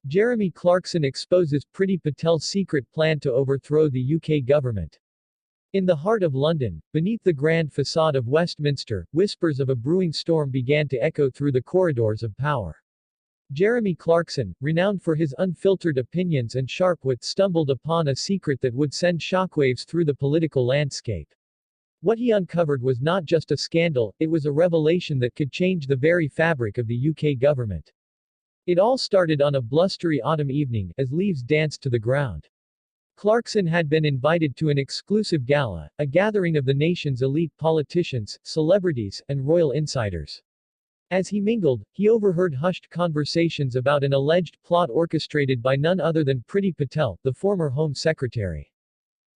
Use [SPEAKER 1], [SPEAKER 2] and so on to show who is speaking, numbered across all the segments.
[SPEAKER 1] Jeremy Clarkson exposes Priti Patel's secret plan to overthrow the UK government. In the heart of London, beneath the grand facade of Westminster, whispers of a brewing storm began to echo through the corridors of power. Jeremy Clarkson, renowned for his unfiltered opinions and sharp wit, stumbled upon a secret that would send shockwaves through the political landscape. What he uncovered was not just a scandal, it was a revelation that could change the very fabric of the UK government. It all started on a blustery autumn evening, as leaves danced to the ground. Clarkson had been invited to an exclusive gala, a gathering of the nation's elite politicians, celebrities, and royal insiders. As he mingled, he overheard hushed conversations about an alleged plot orchestrated by none other than Priti Patel, the former Home Secretary.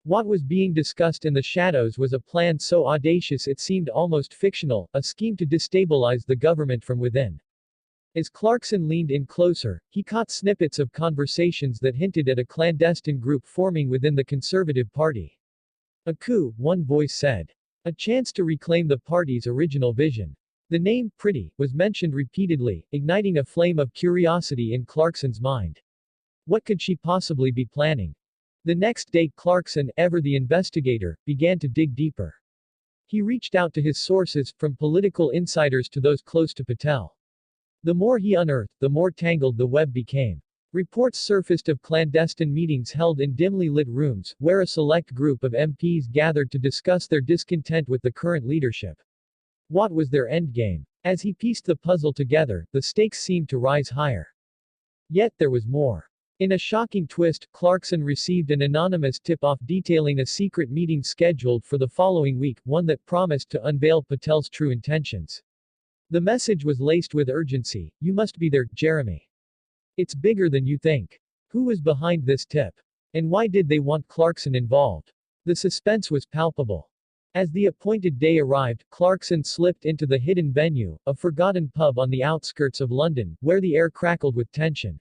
[SPEAKER 1] What was being discussed in the shadows was a plan so audacious it seemed almost fictional, a scheme to destabilize the government from within. As Clarkson leaned in closer, he caught snippets of conversations that hinted at a clandestine group forming within the Conservative Party. A coup, one voice said. A chance to reclaim the party's original vision. The name, Priti, was mentioned repeatedly, igniting a flame of curiosity in Clarkson's mind. What could she possibly be planning? The next day, Clarkson, ever the investigator, began to dig deeper. He reached out to his sources, from political insiders to those close to Patel. The more he unearthed, the more tangled the web became. Reports surfaced of clandestine meetings held in dimly lit rooms, where a select group of MPs gathered to discuss their discontent with the current leadership. What was their endgame? As he pieced the puzzle together, the stakes seemed to rise higher. Yet there was more. In a shocking twist, Clarkson received an anonymous tip-off detailing a secret meeting scheduled for the following week, one that promised to unveil Patel's true intentions. The message was laced with urgency. You must be there, Jeremy. It's bigger than you think. Who was behind this tip? And why did they want Clarkson involved? The suspense was palpable. As the appointed day arrived, Clarkson slipped into the hidden venue, a forgotten pub on the outskirts of London, where the air crackled with tension.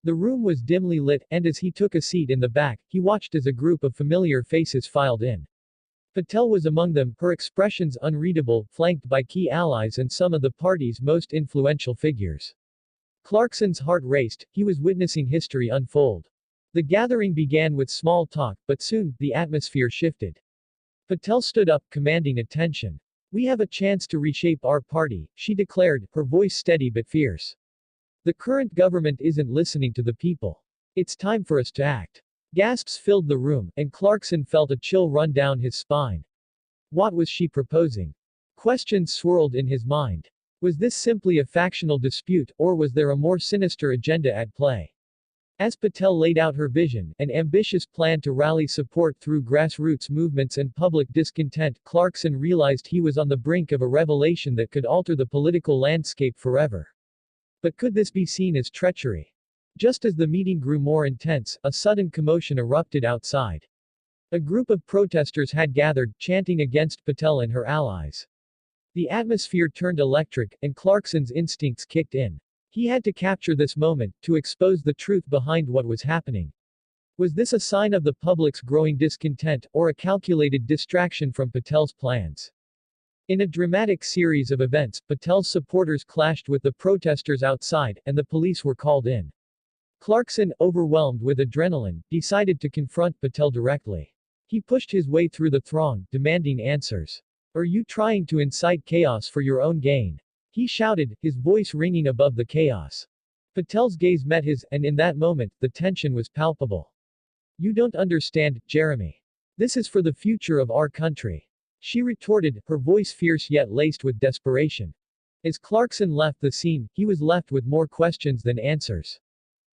[SPEAKER 1] The room was dimly lit, and as he took a seat in the back, he watched as a group of familiar faces filed in. Patel was among them, her expressions unreadable, flanked by key allies and some of the party's most influential figures. Clarkson's heart raced, he was witnessing history unfold. The gathering began with small talk, but soon, the atmosphere shifted. Patel stood up, commanding attention. We have a chance to reshape our party, she declared, her voice steady but fierce. The current government isn't listening to the people. It's time for us to act. Gasps filled the room, and Clarkson felt a chill run down his spine. What was she proposing? Questions swirled in his mind. Was this simply a factional dispute, or was there a more sinister agenda at play? As Patel laid out her vision, an ambitious plan to rally support through grassroots movements and public discontent, Clarkson realized he was on the brink of a revelation that could alter the political landscape forever. But could this be seen as treachery? Just as the meeting grew more intense, a sudden commotion erupted outside. A group of protesters had gathered, chanting against Patel and her allies. The atmosphere turned electric, and Clarkson's instincts kicked in. He had to capture this moment, to expose the truth behind what was happening. Was this a sign of the public's growing discontent, or a calculated distraction from Patel's plans? In a dramatic series of events, Patel's supporters clashed with the protesters outside, and the police were called in. Clarkson, overwhelmed with adrenaline, decided to confront Patel directly. He pushed his way through the throng, demanding answers. Are you trying to incite chaos for your own gain? He shouted, his voice ringing above the chaos. Patel's gaze met his, and in that moment, the tension was palpable. You don't understand, Jeremy. This is for the future of our country. She retorted, her voice fierce yet laced with desperation. As Clarkson left the scene, he was left with more questions than answers.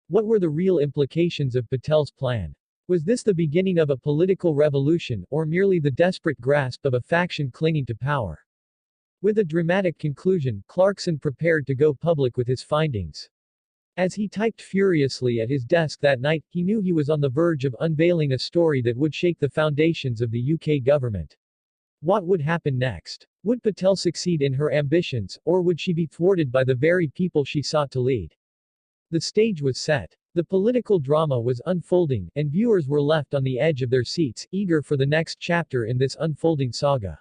[SPEAKER 1] What were the real implications of Patel's plan? Was this the beginning of a political revolution, or merely the desperate grasp of a faction clinging to power? With a dramatic conclusion, Clarkson prepared to go public with his findings. As he typed furiously at his desk that night, he knew he was on the verge of unveiling a story that would shake the foundations of the UK government. What would happen next? Would Patel succeed in her ambitions, or would she be thwarted by the very people she sought to lead? The stage was set. The political drama was unfolding, and viewers were left on the edge of their seats, eager for the next chapter in this unfolding saga.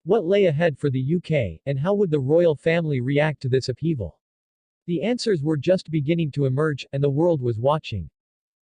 [SPEAKER 1] What lay ahead for the UK, and how would the royal family react to this upheaval? The answers were just beginning to emerge, and the world was watching.